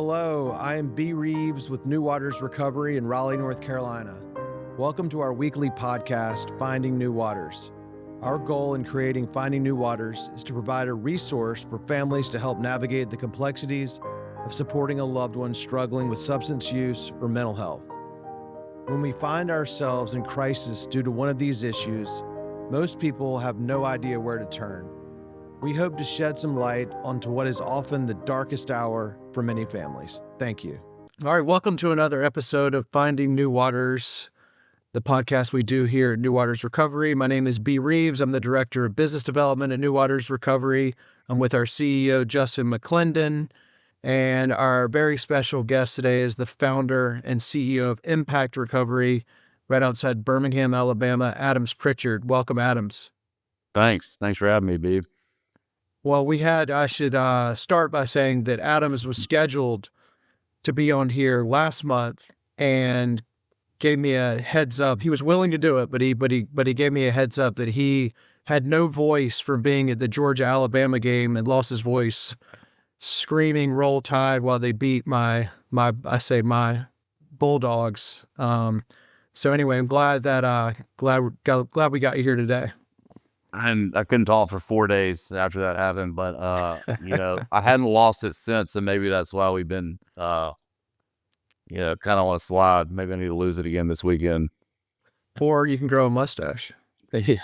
Hello, I am B. Reeves with New Waters Recovery in Raleigh, North Carolina. Welcome to our weekly podcast, Finding New Waters. Our goal in creating Finding New Waters is to provide a resource for families to help navigate the complexities of supporting a loved one struggling with substance use or mental health. When we find ourselves in crisis due to one of these issues, most people have no idea where to turn. We hope to shed some light onto what is often the darkest hour for many families. Thank you. All right, welcome to another episode of Finding New Waters, the podcast we do here at New Waters Recovery. My name is B. Reeves. I'm the Director of Business Development at New Waters Recovery. I'm with our CEO, Justin McClendon, and our very special guest today is the founder and CEO of Impact Recovery right outside Birmingham, Alabama, Adams Pritchard. Welcome, Adams. Thanks for having me, B. Well, I should start by saying that Adams was scheduled to be on here last month and gave me a heads up. He was willing to do it, but he gave me a heads up that he had no voice from being at the Georgia-Alabama game and lost his voice screaming Roll Tide while they beat my Bulldogs. So anyway, I'm glad we got you here today. And I couldn't talk for 4 days after that happened, but I hadn't lost it since, and maybe that's why we've been kind of on a slide. Maybe I need to lose it again this weekend. Or you can grow a mustache. Yeah.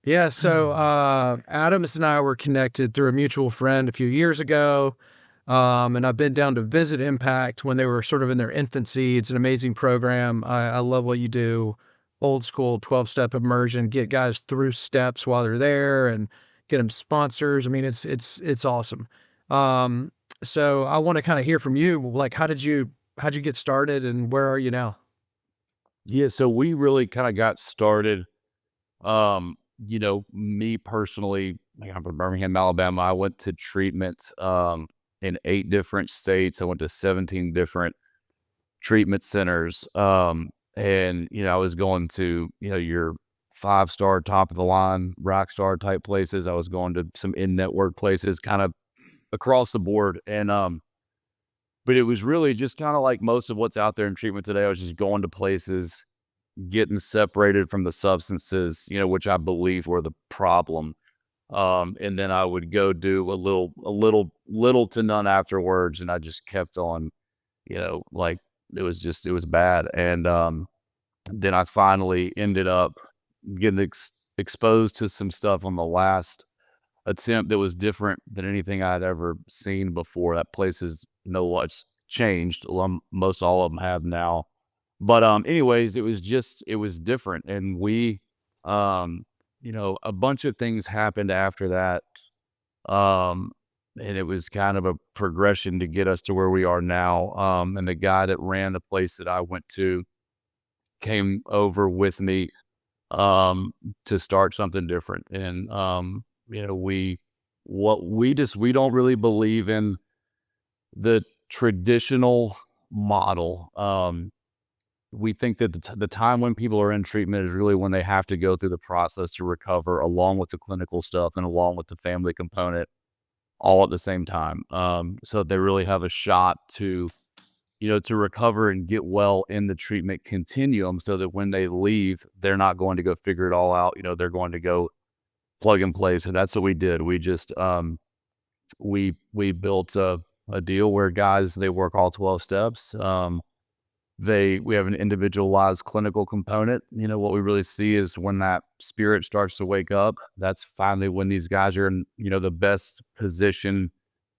Yeah, so Adams and I were connected through a mutual friend a few years ago, and I've been down to visit Impact when they were sort of in their infancy. It's an amazing program. I love what you do. Old school 12-step immersion, get guys through steps while they're there and get them sponsors. I mean, it's awesome. So I want to kind of hear from you. Like, how'd you get started and where are you now? Yeah, so we really kind of got started. Me personally, I'm from Birmingham, Alabama. I went to treatment in 8 different states. I went to 17 different treatment centers. And, I was going to, your 5-star, top of the line, rock star type places. I was going to some in-network places kind of across the board. And, but it was really just kind of like most of what's out there in treatment today. I was just going to places, getting separated from the substances, which I believe were the problem. And then I would go do a little to none afterwards. And I just kept on, it was bad. And then I finally ended up getting exposed to some stuff on the last attempt that was different than anything I'd ever seen before. That place is what's changed. Most all of them have now. But anyways, it was different. And we, a bunch of things happened after that. And it was kind of a progression to get us to where we are now. And the guy that ran the place that I went to came over with me to start something different. And we don't really believe in the traditional model. We think that the time when people are in treatment is really when they have to go through the process to recover, along with the clinical stuff and along with the family component, all at the same time. So they really have a shot to recover and get well in the treatment continuum, so that when they leave, they're not going to go figure it all out. They're going to go plug and play. So that's what we did. We just, we built a deal where guys, they work all 12 steps. We have an individualized clinical component. What we really see is when that spirit starts to wake up, that's finally when these guys are in, the best position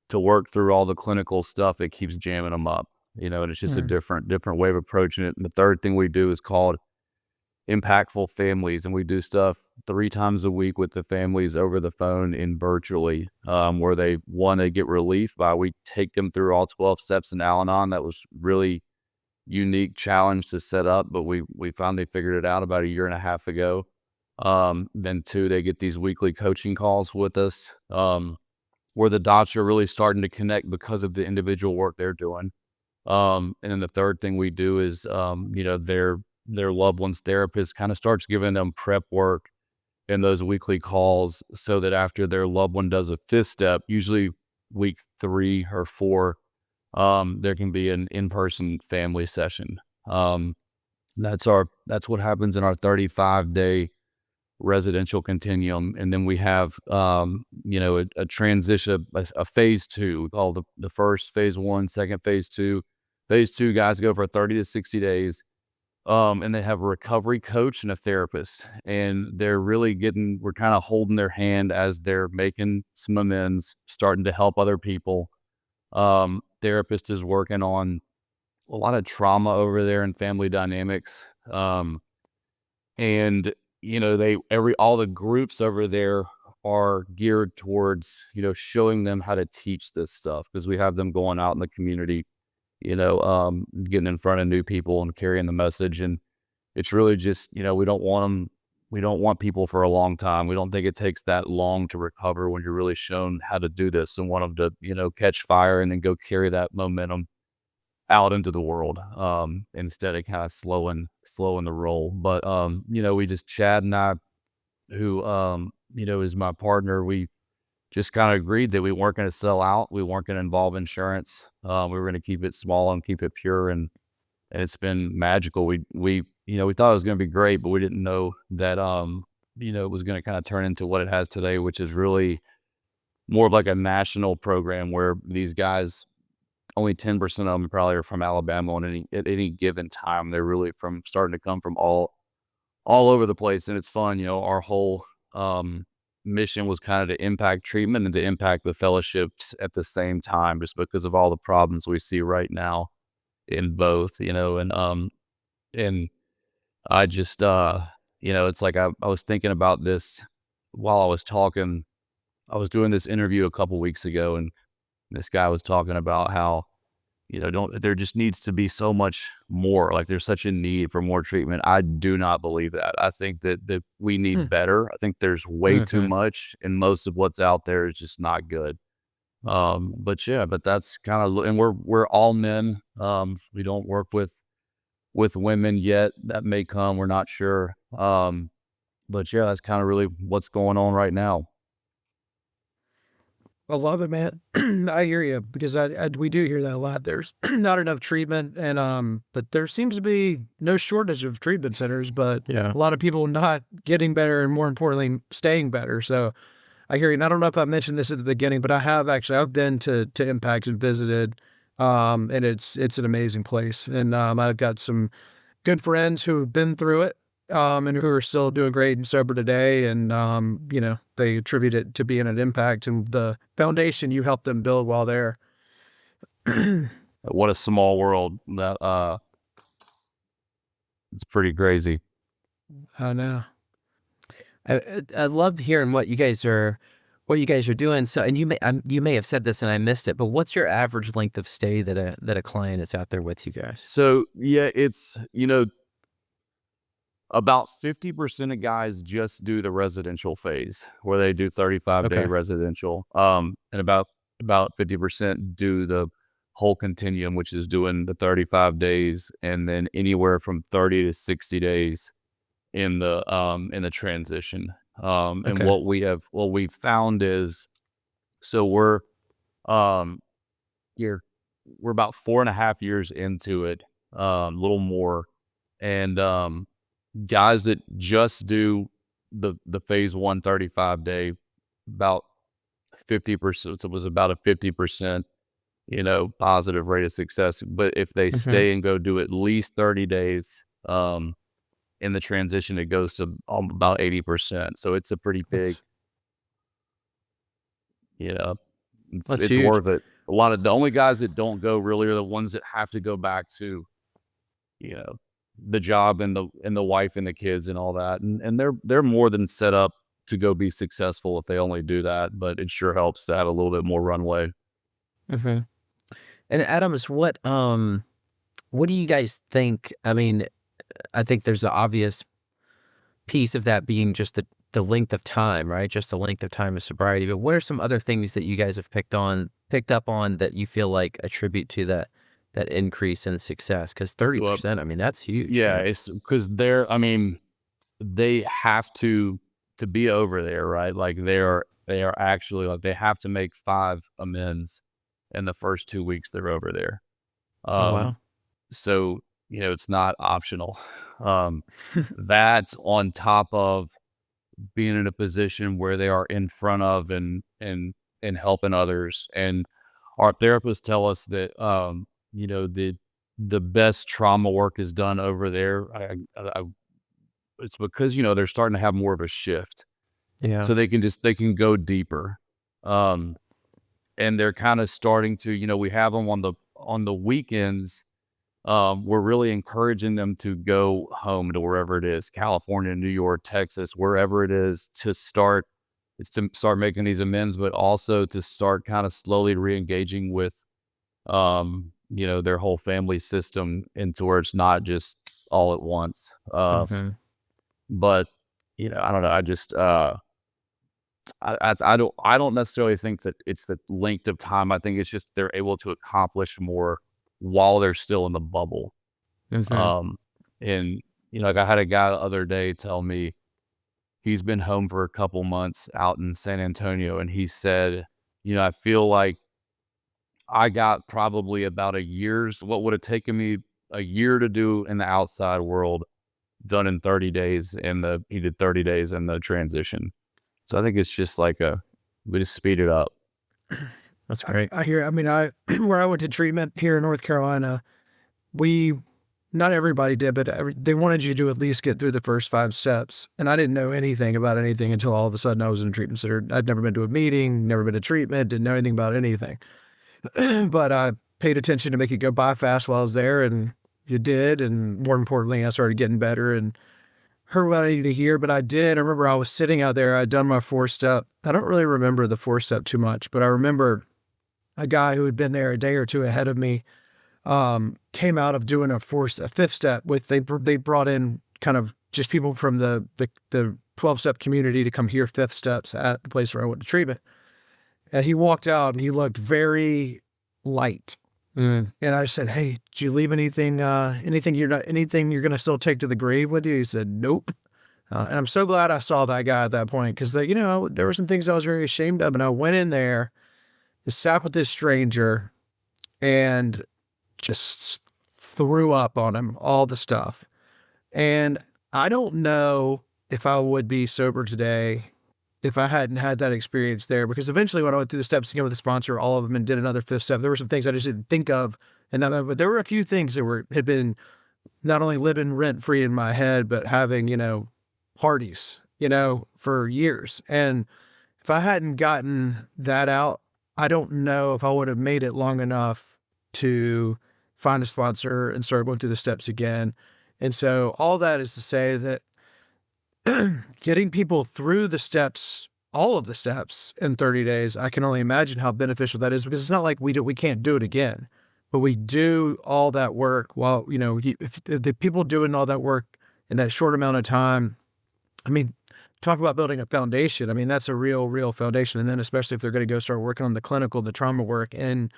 to work through all the clinical stuff that keeps jamming them up. And it's just a different way of approaching it. And the third thing we do is called impactful families. And we do stuff 3 times a week with the families over the phone and virtually, where they want to get relief we take them through all 12 steps in Al-Anon. That was really unique challenge to set up, but we finally figured it out about 1.5 years ago. Then 2, they get these weekly coaching calls with us, where the dots are really starting to connect because of the individual work they're doing. And then the third thing we do is, their loved one's therapist kind of starts giving them prep work in those weekly calls, so that after their loved one does a 5th step, usually week 3 or 4, there can be an in-person family session. That's what happens in our 35-day residential continuum. And then we have, a transition, a phase 2. We call the first phase 1, second phase 2. Phase 2 guys go for 30 to 60 days. And they have a recovery coach and a therapist, and we're kind of holding their hand as they're making some amends, starting to help other people. Therapist is working on a lot of trauma over there and family dynamics. And all the groups over there are geared towards, showing them how to teach this stuff, because we have them going out in the community, getting in front of new people and carrying the message. And it's really just, we don't want people for a long time. We don't think it takes that long to recover when you're really shown how to do this, and want them to, catch fire and then go carry that momentum out into the world, instead of kind of slowing the roll. But, we just, Chad and I, who, is my partner, we just kind of agreed that we weren't going to sell out. We weren't going to involve insurance. We were going to keep it small and keep it pure. And it's been magical. We thought it was going to be great, but we didn't know that, it was going to kind of turn into what it has today, which is really more of like a national program where these guys, only 10% of them probably are from Alabama at any given time. They're really starting to come from all over the place. And it's fun. Our whole, mission was kind of to impact treatment and to impact the fellowships at the same time, just because of all the problems we see right now in both, and I just, it's like, I was thinking about this while I was talking. I was doing this interview a couple weeks ago, and this guy was talking about how, there just needs to be so much more. Like, there's such a need for more treatment. I do not believe that. I think that we need better. I think there's way too much, and most of what's out there is just not good. But that's kind of, and we're all men. We don't work with women yet. That may come. We're not sure. But yeah, that's kind of really what's going on right now. I love it, man. I hear you, because we do hear that a lot. There's not enough treatment, and but there seems to be no shortage of treatment centers, but Yeah. a lot of people not getting better, and more importantly, staying better. So I hear you. And I don't know if I mentioned this at the beginning, but I've been to Impact and visited, and it's an amazing place. And I've got some good friends who have been through it, and who are still doing great and sober today. And, they attribute it to being an impact and the foundation you helped them build while there. What a small world. That, it's pretty crazy. I know. I love hearing what you guys are doing. So, and you may have said this and I missed it, but what's your average length of stay that a client is out there with you guys? So yeah, it's, about 50% of guys just do the residential phase, where they do 35-day Okay. residential. And about 50% do the whole continuum, which is doing the 35 days, and then anywhere from 30 to 60 days in the transition. And Okay. what we've found is, so we're about 4.5 years into it, a little more. And guys that just do the phase 1 35-day, about 50%, so it was about a 50%, positive rate of success. But if they stay and go do at least 30 days, in the transition, it goes to about 80%. So it's a pretty big, That's it's huge. worth it. A lot of the only guys that don't go really are the ones that have to go back to, the job and the wife and the kids and all that. And they're more than set up to go be successful if they only do that, but it sure helps to have a little bit more runway. And Adams, what do you guys think? I mean, I think there's an obvious piece of that being just the length of time, right? Just the length of time of sobriety. But what are some other things that you guys have picked up on that you feel like attribute to that increase in success? Because 30%, I mean, that's huge. Yeah, man. it's because they have to be over there, right? Like, they are actually like, they have to make 5 amends in the first 2 weeks they're over there. Oh, Um, wow. so, it's not optional. Um, that's on top of being in a position where they are in front of and helping others. And our therapists tell us that, the best trauma work is done over there. It's because, they're starting to have more of a shift. Yeah. So they can go deeper. Um, and they're kind of starting to, we have them on the weekends. We're really encouraging them to go home to wherever it is, California, New York, Texas, wherever it is, to start making these amends, but also to start kind of slowly re-engaging with, their whole family system, into where it's not just all at once. Hmm. But, I don't know. I just, I don't necessarily think that it's the length of time. I think it's just they're able to accomplish more while they're still in the bubble. Hmm. Um, and like, I had a guy the other day tell me he's been home for a couple months out in San Antonio, and he said, I feel like I got probably about what would have taken me a year to do in the outside world, done in 30 days. He did 30 days in the transition. So I think it's just like we just speed it up. That's great. I hear. I mean, where I went to treatment here in North Carolina, we not everybody did, but they wanted you to at least get through the first 5 steps. And I didn't know anything about anything until all of a sudden I was in a treatment center. I'd never been to a meeting, never been to treatment, didn't know anything about anything. But I paid attention to make it go by fast while I was there, and you did. And more importantly, I started getting better and heard what I needed to hear. But I did. I remember I was sitting out there. I'd done my 4-step. I don't really remember the 4-step too much, but I remember a guy who had been there a day or two ahead of me came out of doing a 5th step with, they brought in kind of just people from the 12-step community to come hear 5th steps at the place where I went to treatment. And he walked out and he looked very light. Mm. And I said, "Hey, did you leave anything you're going to still take to the grave with you?" He said, "Nope." And I'm so glad I saw that guy at that point, because there were some things I was very ashamed of. And I went in there, just sat with this stranger, and just threw up on him, all the stuff. And I don't know if I would be sober today if I hadn't had that experience there, because eventually when I went through the steps again with the sponsor, all of them, and did another 5th step, there were some things I just didn't think of. But there were a few things that had been not only living rent free in my head, but having, parties, for years. And if I hadn't gotten that out, I don't know if I would have made it long enough to find a sponsor and start going through the steps again. And so all that is to say that getting people through the steps, all of the steps in 30 days, I can only imagine how beneficial that is, because it's not like we can't do it again, but we do all that work while, if the people doing all that work in that short amount of time, I mean, talk about building a foundation. I mean, that's a real foundation. And then especially if they're going to go start working on the trauma work, and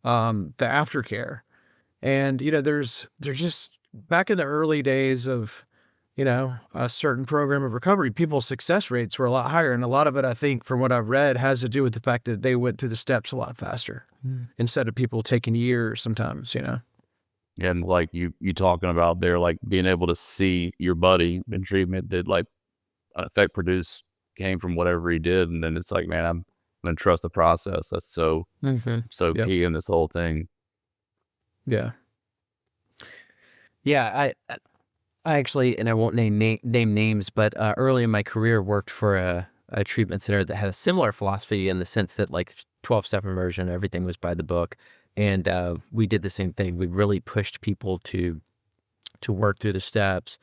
the aftercare. And, there's just, back in the early days of, a certain program of recovery, people's success rates were a lot higher. And a lot of it, I think, from what I've read, has to do with the fact that they went through the steps a lot faster, instead of people taking years sometimes, And like you talking about there, like being able to see your buddy in treatment that, like, an effect produced came from whatever he did. And then it's like, man, I'm going to trust the process. That's so Yep. key in this whole thing. Yeah. Yeah, I actually, and I won't name names, but early in my career worked for a treatment center that had a similar philosophy, in the sense that, like, 12-step immersion, everything was by the book. And we did the same thing. We really pushed people to work through the steps,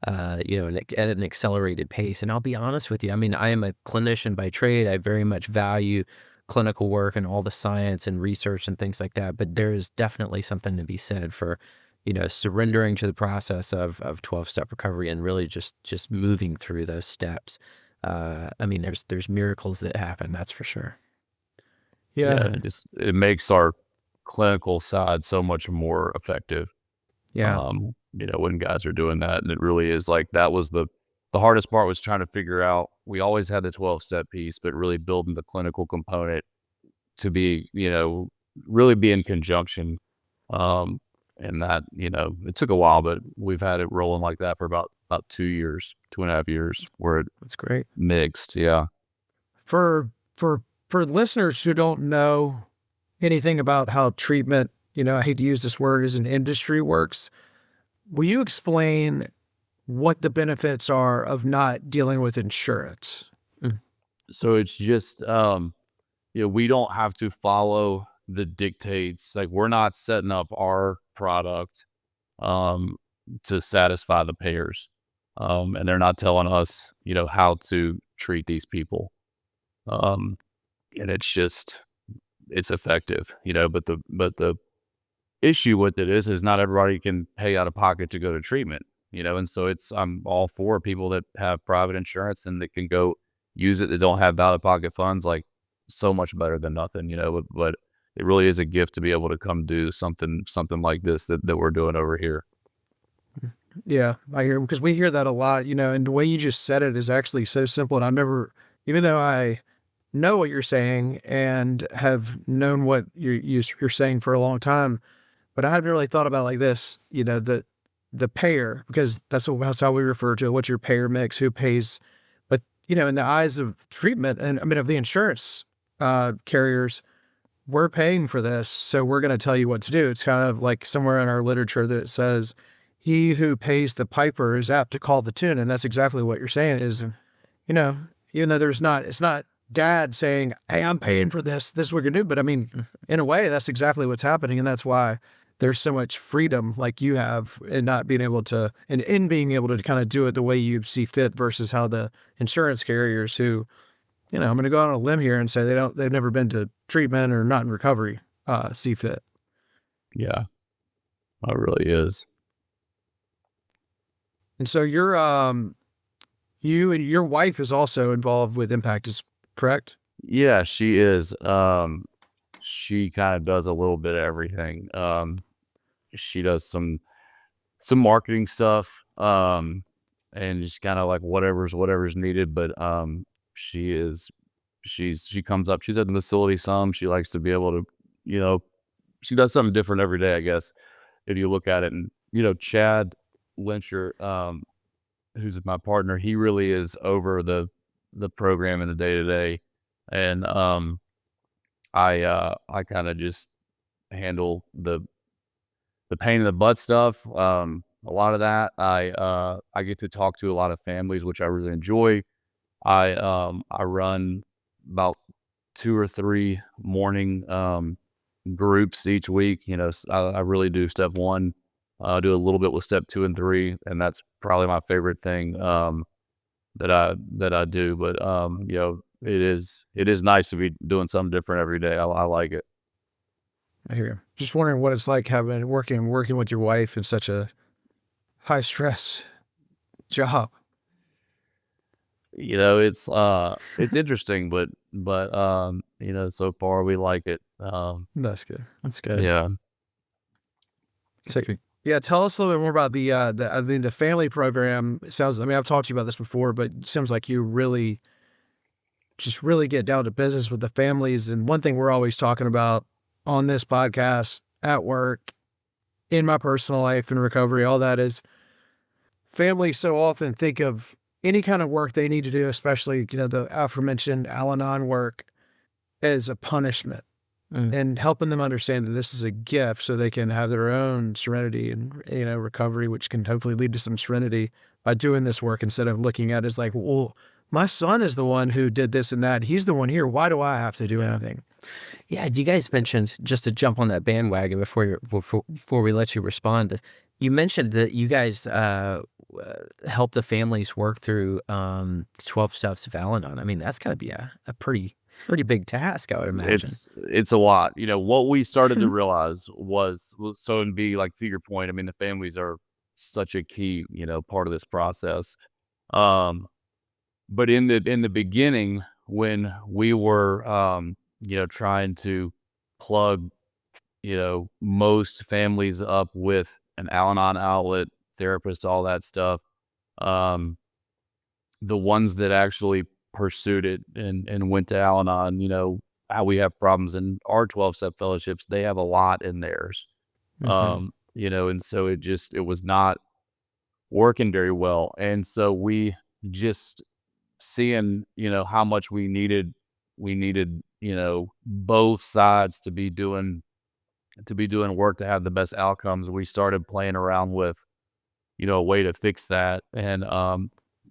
at an accelerated pace. And I'll be honest with you, I mean, I am a clinician by trade. I very much value clinical work and all the science and research and things like that. But there is definitely something to be said for, surrendering to the process of 12-step recovery, and really just moving through those steps. I mean, there's miracles that happen, that's for sure. Yeah. It makes our clinical side so much more effective. Yeah. When guys are doing that. And it really is like, that was the hardest part, was trying to figure out we always had the 12-step piece, but really building the clinical component to be, really be in conjunction. And that, it took a while, but we've had it rolling like that for about 2 years, 2.5 years, where it That's great. mixed. Yeah. For listeners who don't know anything about how treatment, I hate to use this word, as an industry works, will you explain what the benefits are of not dealing with insurance? So it's just, we don't have to follow the dictates. Like, we're not setting up our product to satisfy the payers. And they're not telling us, how to treat these people. And it's effective, but the issue with it is not everybody can pay out of pocket to go to treatment, and so I'm all for people that have private insurance and that can go use it, that don't have out of pocket funds. Like, so much better than nothing, but it really is a gift to be able to come do something like this that we're doing over here. Yeah, I hear, because we hear that a lot, and the way you just said it is actually so simple. And I've never, even though I know what you're saying and have known what you're saying for a long time, but I hadn't really thought about it like this, the payer, because that's how we refer to it. What's your payer mix? Who pays? But, in the eyes of treatment, and I mean, of the insurance carriers, we're paying for this, so we're going to tell you what to do. It's kind of like somewhere in our literature that it says, he who pays the piper is apt to call the tune. And that's exactly what you're saying is, even though it's not dad saying, hey, I'm paying for this is what you're going to do. But I mean, in a way, that's exactly what's happening. And that's why there's so much freedom like you have in not being able to, and in being able to kind of do it the way you see fit versus how the insurance carriers who, I'm going to go out on a limb here and say they've never been to treatment or not in recovery, see fit. Yeah, it really is. And so you and your wife is also involved with Impact, is correct? Yeah, she is. She kind of does a little bit of everything. She does some marketing stuff, and just kind of like whatever's needed. But she comes up. She's at the facility some. She likes to be able to, she does something different every day, I guess, if you look at it. And Chad Lyncher, who's my partner, he really is over the program in the day-to-day, and I kind of just handle the pain in the butt stuff. A lot of that I get to talk to a lot of families, which I really enjoy. I run about 2 or 3 morning groups each week. I really do step 1. Do a little bit with step 2 and 3, and that's probably my favorite thing that I do. But it is nice to be doing something different every day. I like it. I hear you. Just wondering what it's like working with your wife in such a high stress job. It's interesting, but so far we like it. That's good. That's good. Yeah. So, yeah, tell us a little bit more about the family program. It sounds, I've talked to you about this before, but it seems like you really get down to business with the families. And one thing we're always talking about on this podcast, at work, in my personal life, in recovery, all that, is families so often think of any kind of work they need to do, especially, the aforementioned Al-Anon work, as a punishment. And helping them understand that this is a gift so they can have their own serenity and, recovery, which can hopefully lead to some serenity by doing this work, instead of looking at it as like, well, my son is the one who did this and that. He's the one here. Why do I have to do anything? Yeah, you guys mentioned, just to jump on that bandwagon before we let you respond, you mentioned that you guys help the families work through 12 steps of Al-Anon. That's got to be a pretty big task, I would imagine. It's a lot. What we started to realize was so, and be like, to your point, the families are such a key, part of this process. But in the beginning, when we were, trying to plug, most families up with an Al-Anon outlet, therapist, all that stuff, the ones that actually pursued it and went to Al-Anon, how we have problems in our 12-step fellowships, they have a lot in theirs. Mhm. And so it was not working very well. And so we just seeing, how much we needed, both sides to be doing work to have the best outcomes. We started playing around with, a way to fix that. And,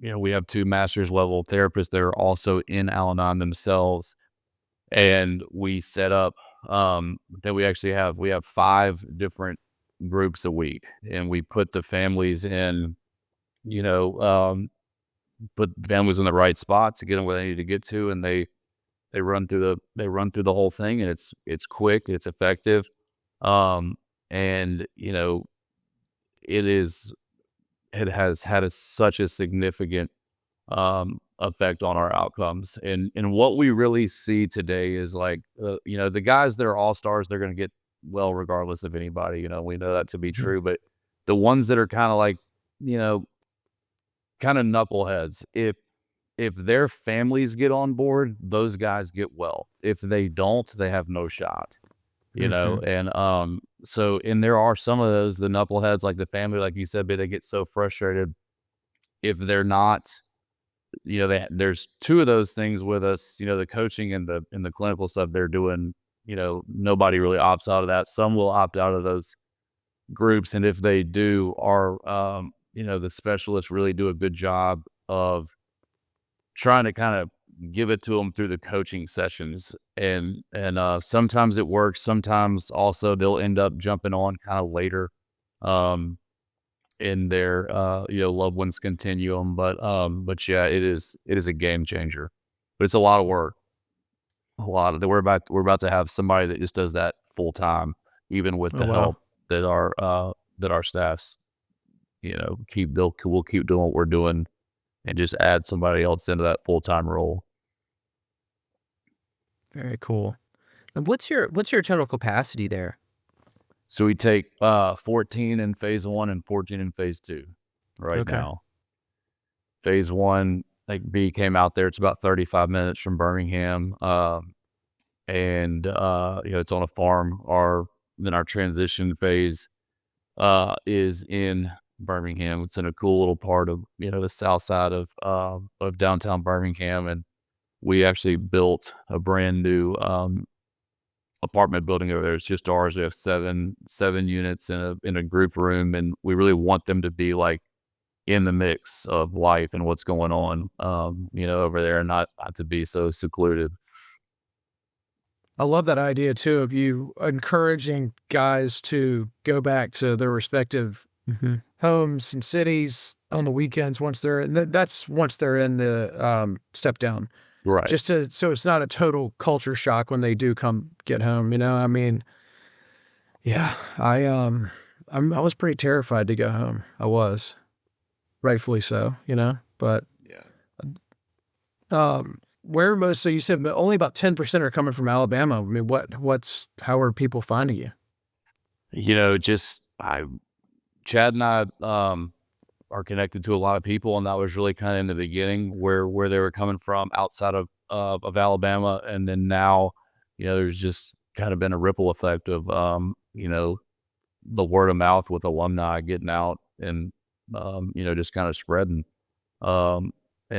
we have 2 master's level therapists that are also in Al-Anon themselves. And we set up, that we have 5 different groups a week, and we put the families in, you know, put families in the right spots to get them where they need to get to. And they run through the whole thing, and it's quick, it's effective. And it has had such a significant effect on our outcomes. And what we really see today is like, the guys that are all-stars, they're going to get well regardless of anybody. We know that to be true. But the ones that are kind of like, kind of knuckleheads, if their families get on board, those guys get well. If they don't, they have no shot. And and there are some of those, the knuckleheads, like the family, like you said, but they get so frustrated if they're not, there's 2 of those things with us, the coaching and the clinical stuff they're doing. Nobody really opts out of that. Some will opt out of those groups, and if they do, the specialists really do a good job of trying to kind of give it to them through the coaching sessions. And sometimes it works. Sometimes also they'll end up jumping on kind of later, in their, loved ones continuum. But yeah, it is a game changer, but it's a lot of work. We're about to have somebody that just does that full time, even with the wow. help that our staffs, we'll keep doing what we're doing and just add somebody else into that full-time role. Very cool. And what's your total capacity there? So we take 14 in phase 1 and 14 in phase 2 right Okay. now. Phase 1, like B came out there. It's about 35 minutes from Birmingham. And it's on a farm. Then our transition phase is in Birmingham. It's in a cool little part of, the south side of downtown Birmingham. And we actually built a brand new apartment building over there. It's just ours. We have seven units in a group room, and we really want them to be like in the mix of life and what's going on, over there, and not to be so secluded. I love that idea too of you encouraging guys to go back to their respective Mm-hmm. homes and cities on the weekends once they're in that's once they're in the step down. Right. Just so it's not a total culture shock when they do get home, I mean, yeah, I was pretty terrified to go home. I was, rightfully so, but Yeah. where so you said only about 10% are coming from Alabama. I mean, how are people finding you? Chad and I are connected to a lot of people, and that was really kind of in the beginning where they were coming from outside of Alabama. And then now, there's just kind of been a ripple effect of, the word of mouth with alumni getting out and, just kind of spreading. And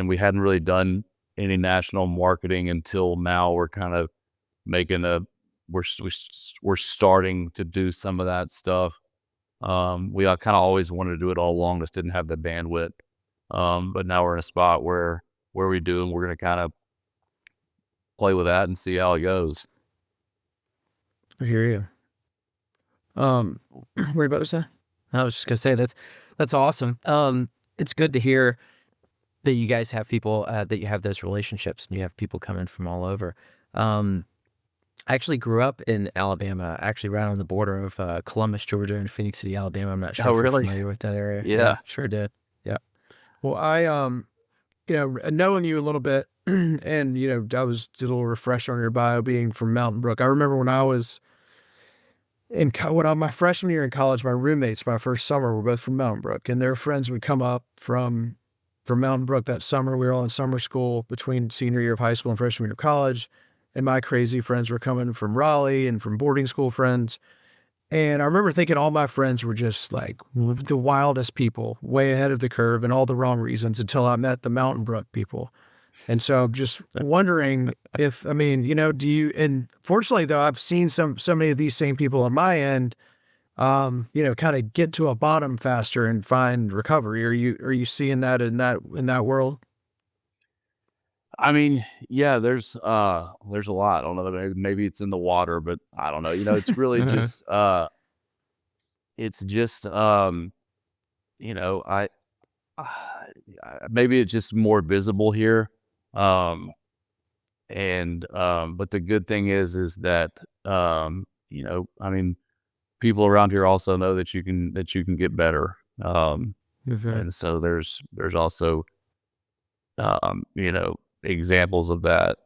we hadn't really done any national marketing until now. We're kind of making we're starting to do some of that stuff. We kind of always wanted to do it all along, just didn't have the bandwidth. But now we're in a spot where we do, and we're going to kind of play with that and see how it goes. I hear you. What are you about to say? I was just gonna say that's awesome. It's good to hear that you guys have people that you have those relationships and you have people coming from all over. I actually grew up in Alabama, actually right on the border of Columbus, Georgia, and Phoenix City, Alabama. I'm not sure if you're familiar with that area. Yeah. Sure did. Yeah. Well, I knowing you a little bit, and I did a little refresher on your bio being from Mountain Brook. I remember when I was my freshman year in college, my roommates, my first summer, were both from Mountain Brook, and their friends would come up from from Mountain Brook that summer. We were all in summer school between senior year of high school and freshman year of college. And my crazy friends were coming from Raleigh and from boarding school friends. And I remember thinking all my friends were just like the wildest people, way ahead of the curve and all the wrong reasons until I met the Mountain Brook people. And so I'm just wondering if, I mean, you know, do you, and fortunately though, I've seen so many of these same people on my end, you know, kind of get to a bottom faster and find recovery. Are you seeing that in that world? I mean, yeah, there's a lot. I don't know, maybe it's in the water, but I don't know. You know, it's really just it's just you know, maybe it's just more visible here. Um but the good thing is that you know, I mean, people around here also know that you can get better. And so there's also you know, examples of that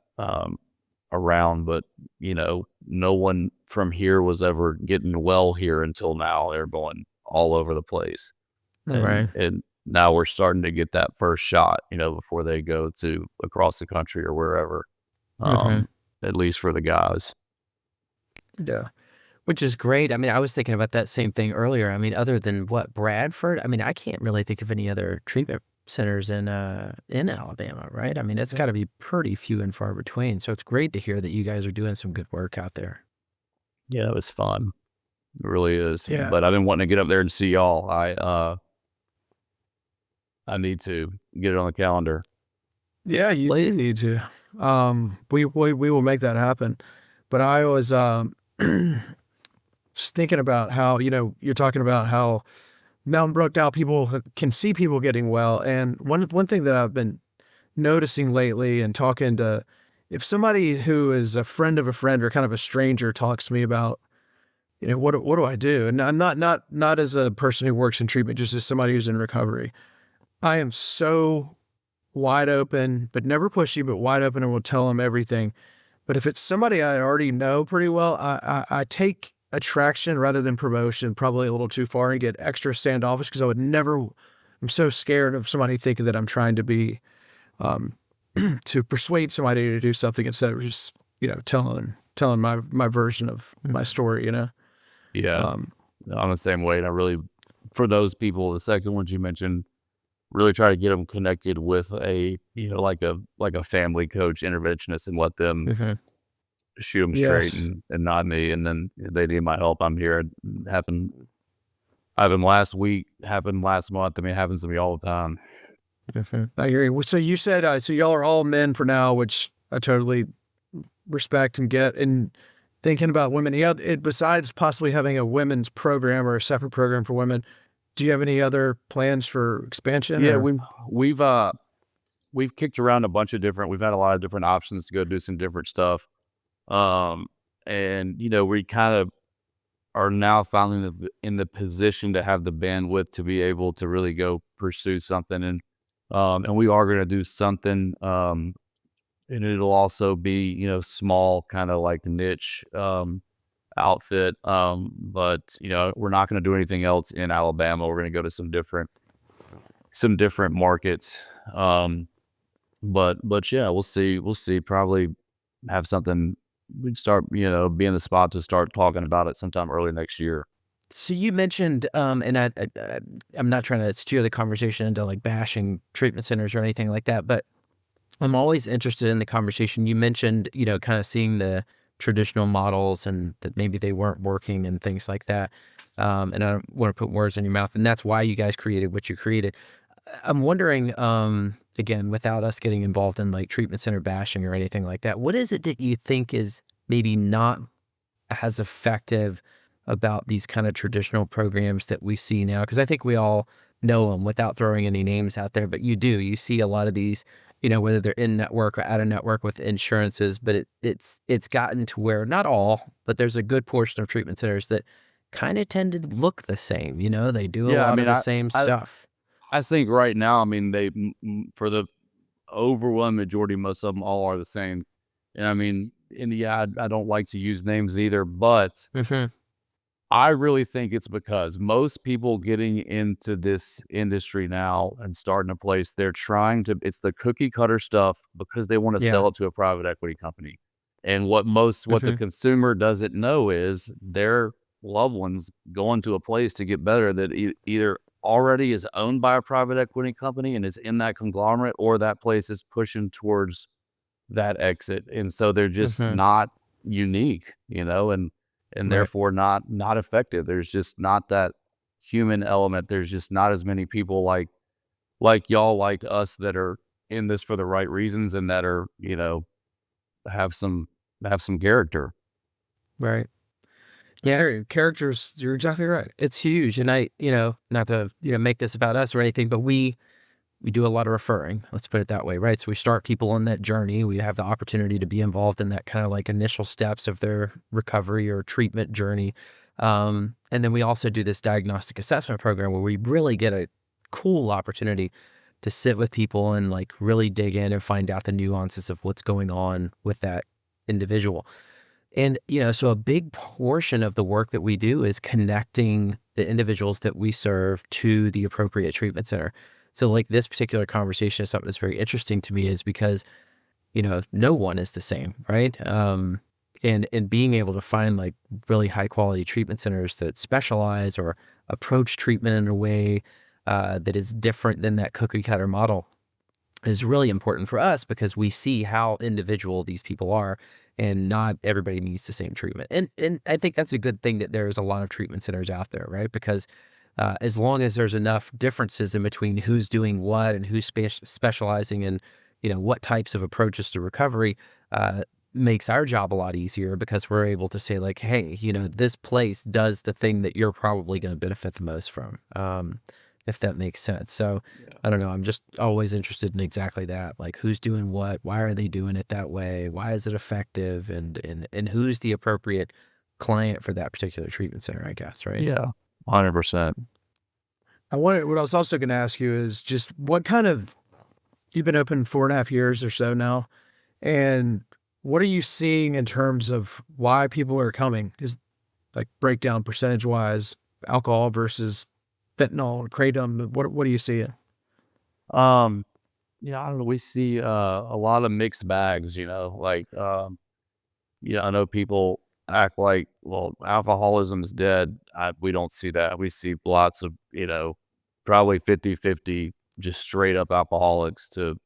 around, but you know, no one from here was ever getting well here until now. They're going all over the place, Right. and now we're starting to get that first shot, you know, before they go to across the country or wherever. At least for the guys. Yeah. Which is great. I mean, I was thinking about that same thing earlier. I mean, other than what, Bradford? I mean, I can't really think of any other treatment centers in Alabama, right? I mean, it's got to be pretty few and far between. So it's great to hear that you guys are doing some good work out there. Yeah, it was fun. It really is. Yeah. But I've been wanting to get up there and see y'all. I need to get it on the calendar. Yeah, you need to. We will make that happen. But I was just thinking about how, you know, you're talking about how Mountain Brook now people can see people getting well. And one thing that I've been noticing lately and talking to, if somebody who is a friend of a friend or kind of a stranger talks to me about, you know, what do I do? And I'm not as a person who works in treatment, just as somebody who's in recovery. I am so wide open, but never pushy, but wide open, and will tell them everything. But if it's somebody I already know pretty well, I take attraction rather than promotion probably a little too far and get extra standoffish because I would never, I'm so scared of somebody thinking that I'm trying to be, to persuade somebody to do something instead of just, you know, telling my version of my story, you know? Yeah, I'm the same way. And I really, for those people, the second ones you mentioned, really try to get them connected with a, you know, like a family coach, interventionist, and let them shoot them straight and not me. And then if they need my help, I'm here. It happened last week, happened last month. I mean, it happens to me all the time. I hear you. So you said, so y'all are all men for now, which I totally respect and get. And thinking about women, besides possibly having a women's program or a separate program for women, do you have any other plans for expansion? Yeah, we've kicked around a bunch of different. We've had a lot of different options to go do some different stuff. And you know, we kind of are now finally in the position to have the bandwidth to be able to really go pursue something. And we are going to do something. And it'll also be, you know, small, kind of like niche, outfit. But you know, we're not going to do anything else in Alabama. We're going to go to some different markets. But yeah, we'll see. Probably have something. We'd start, you know, be in the spot to start talking about it sometime early next year. So you mentioned, and I'm not trying to steer the conversation into like bashing treatment centers or anything like that, but I'm always interested in the conversation. You mentioned, you know, kind of seeing the traditional models and that maybe they weren't working and things like that. And I don't want to put words in your mouth, and that's why you guys created what you created. I'm wondering, again, without us getting involved in like treatment center bashing or anything like that, what is it that you think is maybe not as effective about these kind of traditional programs that we see now? Because I think we all know them without throwing any names out there, but you see a lot of these, you know, whether they're in network or out of network with insurances, but it's gotten to where, not all, but there's a good portion of treatment centers that kind of tend to look the same. You know, they do a lot of the same stuff. I think right now, I mean, for the overwhelming majority, most of them all are the same. And I mean, I don't like to use names either, but I really think it's because most people getting into this industry now and starting a place, it's the cookie cutter stuff because they want to Yeah. sell it to a private equity company. And what the Hmm. consumer doesn't know is their loved ones going to a place to get better that either already is owned by a private equity company and is in that conglomerate, or that place is pushing towards that exit. And so they're just Hmm. not unique, and Right. therefore not effective. There's just not that human element. There's just not as many people like y'all, like us, that are in this for the right reasons and that are, have some have some character. Right. Yeah. Characters, you're exactly right. It's huge. And not to, make this about us or anything, but we do a lot of referring. Let's put it that way, right? So we start people on that journey. We have the opportunity to be involved in that kind of like initial steps of their recovery or treatment journey. And then we also do this diagnostic assessment program where we really get a cool opportunity to sit with people and like really dig in and find out the nuances of what's going on with that individual. And, so a big portion of the work that we do is connecting the individuals that we serve to the appropriate treatment center. So like this particular conversation is something that's very interesting to me is because, no one is the same, right? And being able to find like really high quality treatment centers that specialize or approach treatment in a way that is different than that cookie cutter model is really important for us because we see how individual these people are, and not everybody needs the same treatment. And I think that's a good thing that there's a lot of treatment centers out there, right? Because as long as there's enough differences in between who's doing what and who's specializing in, what types of approaches to recovery, makes our job a lot easier because we're able to say like, hey, this place does the thing that you're probably going to benefit the most from. If that makes sense. So I don't know. I'm just always interested in exactly that. Like who's doing what, why are they doing it that way? Why is it effective? And who's the appropriate client for that particular treatment center, I guess. Right. Yeah, 100%. What I was also going to ask you is just you've been open 4.5 years or so now, and what are you seeing in terms of why people are coming? Is like breakdown percentage wise, alcohol versus fentanyl, kratom. What do you see? Yeah, I don't know. We see a lot of mixed bags, like I know people act like, well, alcoholism is dead. We don't see that. We see lots of, probably 50-50 just straight up alcoholics to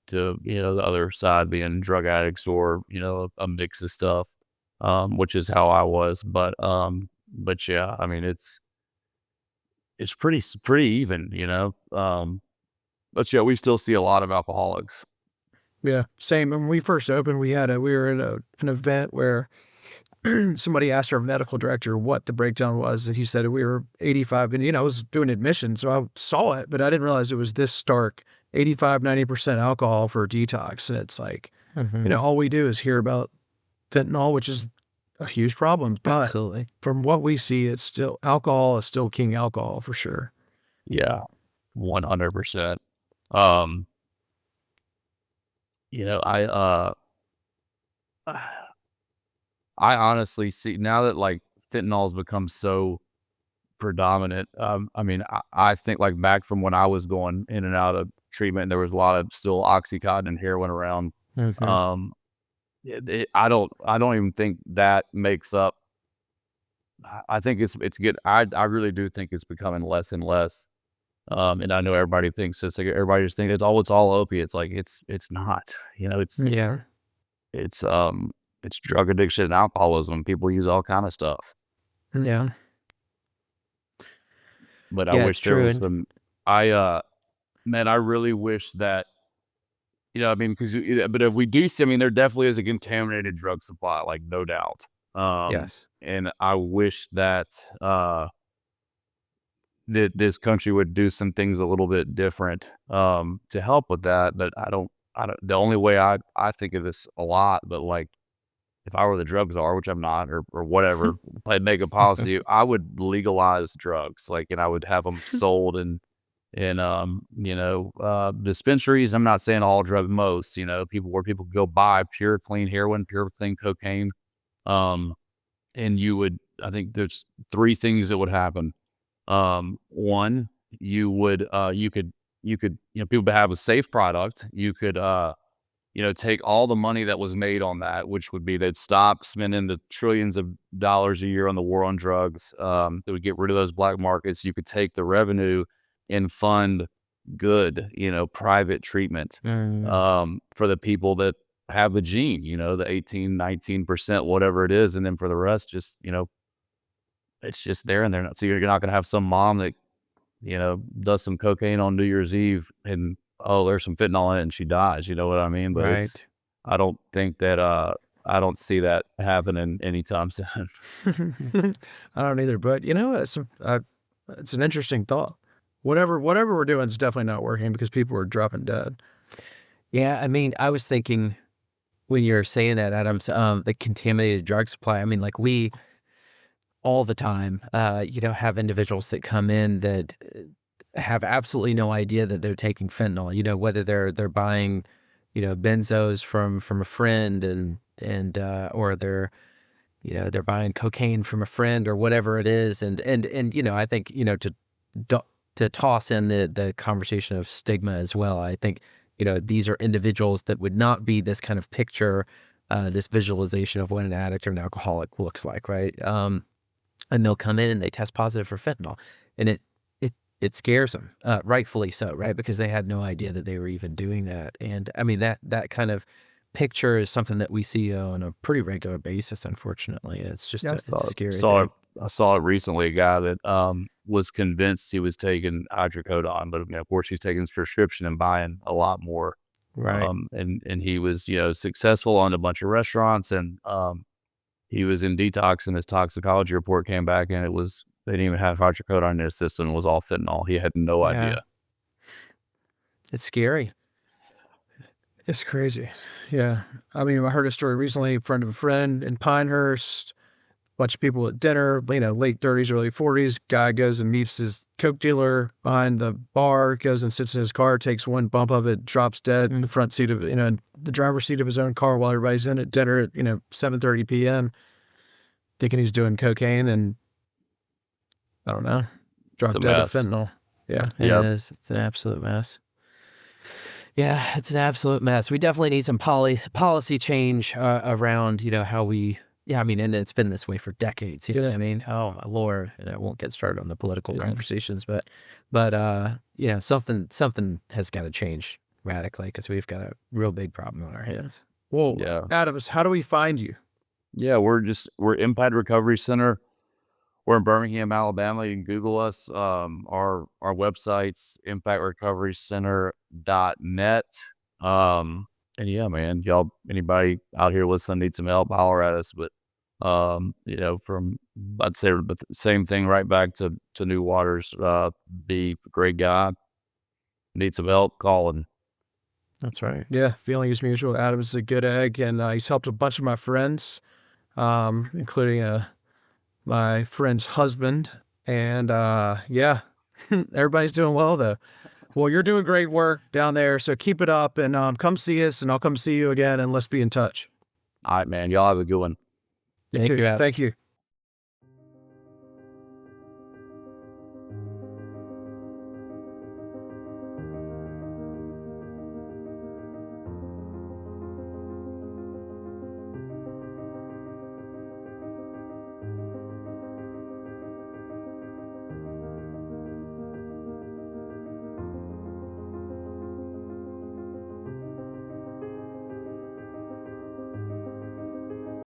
the other side being drug addicts or, a mix of stuff, which is how I was. But yeah, I mean, it's pretty even, but yeah, we still see a lot of alcoholics. Yeah, same. When we first opened, we were in an event where somebody asked our medical director what the breakdown was, and he said we were 85. And I was doing admission, so I saw it, but I didn't realize it was this stark. 85-90% alcohol for detox, and it's like, all we do is hear about fentanyl, which is a huge problem. But Absolutely. from what we see, it's still alcohol is still king alcohol for sure. Yeah, 100%. Um, I I honestly see now that like fentanyl's become so predominant. I mean, I think like back from when I was going in and out of treatment, there was a lot of still Oxycontin and heroin around. Mm-hmm. Um, I don't even think that makes up. I think it's good. I really do think it's becoming less and less. And I know everybody thinks it's like everybody just thinks it's all opiates. Like it's not. Yeah. It's it's drug addiction and alcoholism. People use all kind of stuff. Yeah. But I Yeah, wish it's there true. was some. Man, I really wish that, I mean, but if we do see, I mean, there definitely is a contaminated drug supply, like no doubt. Yes. And I wish that that this country would do some things a little bit different to help with that. But I don't. The only way I think of this a lot, but like if I were the drug czar, which I'm not, or whatever, I'd make a policy. I would legalize drugs, like, and I would have them sold in dispensaries. I'm not saying all drug, most, where people go buy pure clean heroin, pure clean cocaine. And you would I think there's three things that would happen. One, you could, people have a safe product. You could, take all the money that was made on that, which would be they'd stop spending the trillions of dollars a year on the war on drugs. They would get rid of those black markets. You could take the revenue and fund good, private treatment for the people that have the gene, the 18, 19%, whatever it is. And then for the rest, just, it's just there and they're not. So you're not going to have some mom that, does some cocaine on New Year's Eve and, oh, there's some fentanyl in it and she dies. You know what I mean? But Right. I don't think that, I don't see that happening anytime soon. I don't either, but it's an interesting thought. Whatever we're doing is definitely not working because people are dropping dead. Yeah, I mean, I was thinking when you're saying that, Adams, the contaminated drug supply. I mean, like we all the time, have individuals that come in that have absolutely no idea that they're taking fentanyl. Whether they're buying, benzos from a friend and or they're buying cocaine from a friend or whatever it is, and I think to toss in the conversation of stigma as well. I think these are individuals that would not be this kind of picture, this visualization of what an addict or an alcoholic looks like, right? And they'll come in and they test positive for fentanyl, and it scares them, rightfully so, right? Because they had no idea that they were even doing that. And I mean, that kind of picture is something that we see on a pretty regular basis, unfortunately. It's just it's a scary thing. I saw it recently, a guy that was convinced he was taking hydrocodone, but of course he's taking his prescription and buying a lot more. Right. And he was, successful on a bunch of restaurants, and he was in detox, and his toxicology report came back and they didn't even have hydrocodone in his system. It was all fentanyl. He had no idea. It's scary. It's crazy. Yeah. I mean, I heard a story recently, a friend of a friend in Pinehurst, bunch of people at dinner, late 30s, early 40s. Guy goes and meets his coke dealer behind the bar, goes and sits in his car, takes one bump of it, drops dead in the front seat of, the driver's seat of his own car while everybody's in at dinner at, 7:30 p.m., thinking he's doing cocaine and, I don't know, dropped dead of fentanyl. Yeah. It is. It's an absolute mess. Yeah, it's an absolute mess. We definitely need some policy change around, how we... Yeah, I mean, and it's been this way for decades. You know what I mean? Oh my Lord! And I won't get started on the political conversations, but something has got to change radically because we've got a real big problem on our hands. Well, Adams, how do we find you? Yeah, we're Impact Recovery Center. We're in Birmingham, Alabama. You can Google us. Our website's impactrecoverycenter.net. And yeah, man, y'all, anybody out here listening needs some help, holler at us. But I'd say the same thing right back to New Waters. Be a great guy. Need some help, calling. That's right. Yeah, feeling is mutual. Adams is a good egg, and he's helped a bunch of my friends, including my friend's husband. And everybody's doing well though. Well, you're doing great work down there, so keep it up, and come see us, and I'll come see you again, and let's be in touch. All right, man. Y'all have a good one. Thank you, Adam. Thank you.